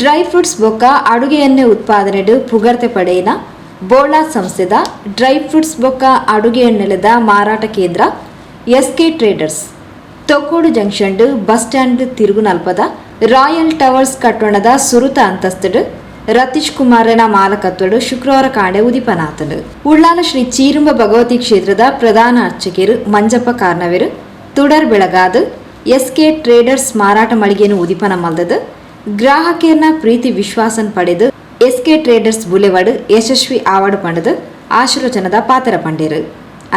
Dry fruits ಬೊಕ್ಕ ಅಡುಗೆ ಎಣ್ಣೆ ಉತ್ಪಾದನೆಡು ಪುಗರ್ತೆ ಪಡೆಯಿನ ಬೋಳಾ ಸಂಸ್ಥೆದ ಡ್ರೈ ಫ್ರೂಟ್ಸ್ ಬೊಕ್ಕ ಅಡುಗೆ ಎಣ್ಣೆಲೆದ ಮಾರಾಟ ಕೇಂದ್ರ S K traders Thokkottu junction bus stand ತಿರುಗುನಲ್ಪದ ರಾಯಲ್ ಟವರ್ಸ್ ಕಟ್ಟಣದ ಸುರುತ ಅಂತಸ್ತಡು ರತೀಶ್ ಕುಮಾರನ ಮಾಲಕತ್ವಡು ಶುಕ್ರವಾರ ಕಾಂಡೆ ಉದಿಪನಾತನು ಉಳ್ಳಾಲ ಶ್ರೀ ಚೀರುಂಬ ಭಗವತಿ ಕ್ಷೇತ್ರದ ಪ್ರಧಾನ ಅರ್ಚಕರು ಮಂಜಪ್ಪ ಕಾರ್ನವೆರು ತುಡರ್ ಬೆಳಗಾದ ಎಸ್ಕೆ ಟ್ರೇಡರ್ಸ್ ಮಾರಾಟ ಮಳಿಗೆಯನ್ನು ಉದಿಪನ ಮಲ್ದದು ಗ್ರಾಹಕರನ್ನ ಪ್ರೀತಿ ವಿಶ್ವಾಸನ್ ಪಡೆದು ಎಸ್ಕೆ ಟ್ರೇಡರ್ಸ್ ಬುಲೆವಾಡ್ ಯಶಸ್ವಿ ಆವಾರ್ಡ್ ಪಡೆದು ಆಶೀರ್ವಚನದ ಪಾತ್ರ ಪಂಡೇರು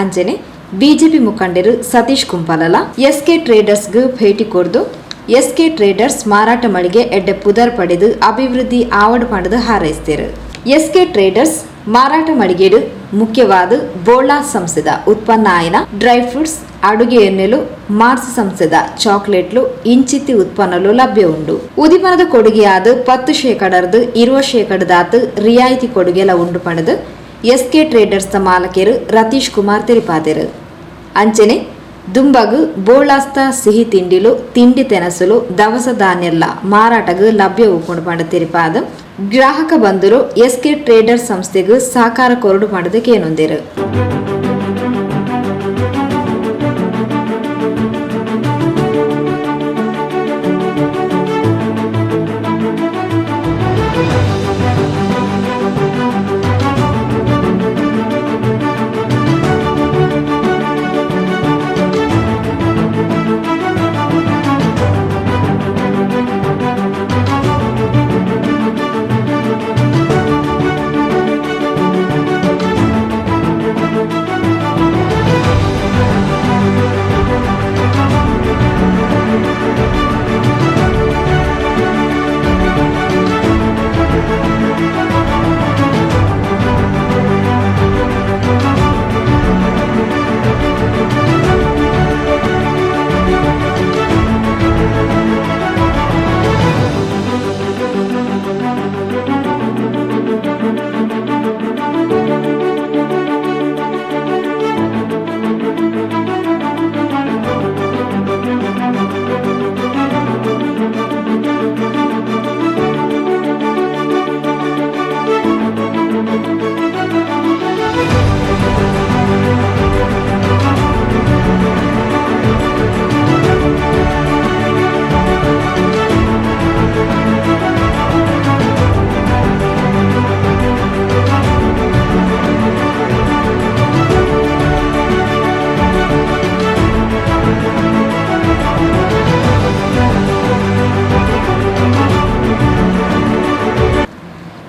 ಅಂಚನೆ ಬಿಜೆಪಿ ಮುಖಂಡರು ಸತೀಶ್ ಕುಂಪಲಲ ಎಸ್ಕೆ ಟ್ರೇಡರ್ಸ್ಗೆ ಭೇಟಿ ಕೊಡ್ದು ಎಸ್ಕೆ ಟ್ರೇಡರ್ಸ್ ಮಾರಾಟ ಮಳಿಗೆ ಎಡ್ಡೆ ಪುದರ್ ಪಡೆದು ಅಭಿವೃದ್ಧಿ ಆವಾರ್ಡ್ ಪಡೆದು ಹಾರೈಸಿದರು ಎಸ್ಕೆ ಟ್ರೇಡರ್ಸ್ ಮಾರಾಟ ಮಳಿಗೆಡು ಮುಖ್ಯವಾದ ಬೋಳಾ ಸಂಸ್ಥೆದ ಉತ್ಪನ್ನ ಆಯ್ನ ಡ್ರೈ ಫ್ರೂಟ್ಸ್ ಅಡುಗೆ ಎಣ್ಣೆಲು ಮಾರ್ಸ್ ಸಂಸ್ಥೆದ ಚಾಕ್ಲೇಟ್ಲು ಇಂಚಿತ್ತಿ ಉತ್ಪನ್ನಲು ಲಭ್ಯ ಉಂಡು ಉದಿಪನದ ಕೊಡುಗೆಯಾದ 10% 20% ರಿಯಾಯಿತಿ ಕೊಡುಗೆಲ ಉಂಡು ಪಡೆದು ಎಸ್ಕೆ ಟ್ರೇಡರ್ಸ್ ಮಾಲಕರು ರತೀಶ್ ಕುಮಾರ್ ತೆರಿಪಾದರು ಅಂಚನೆ ದುಂಬಗು ಬೋಳಾಸ್ತ ಸಿಹಿ ತಿಂಡಿಲು ತಿಂಡಿ ತೆನಸುಲು ದವಸ ಧಾನ್ಯಲ್ಲ ಮಾರಾಟಗು ಲಭ್ಯ ಉಪ್ಪುಂಡು ಪಂಡ ತೆರಿಪಾದ ಗ್ರಾಹಕ ಬಂದರು ಎಸ್ಕೆ ಟ್ರೇಡರ್ಸ್ ಸಂಸ್ಥೆಗೂ ಸಹಕಾರ ಕೊರಡು ಪಡೆದು ಕೇನೊಂದಿರು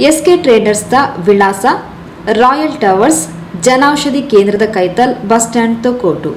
ಎಸ್ಕೆ ಟ್ರೇಡರ್ಸ್ ದ ವಿಳಾಸ ರಾಯಲ್ ಟವರ್ಸ್ ಜನೌಷಧಿ ಕೇಂದ್ರದ ಕೈತಲ್ ಬಸ್ ಸ್ಟ್ಯಾಂಡ್ ತೊಕ್ಕೋಟು.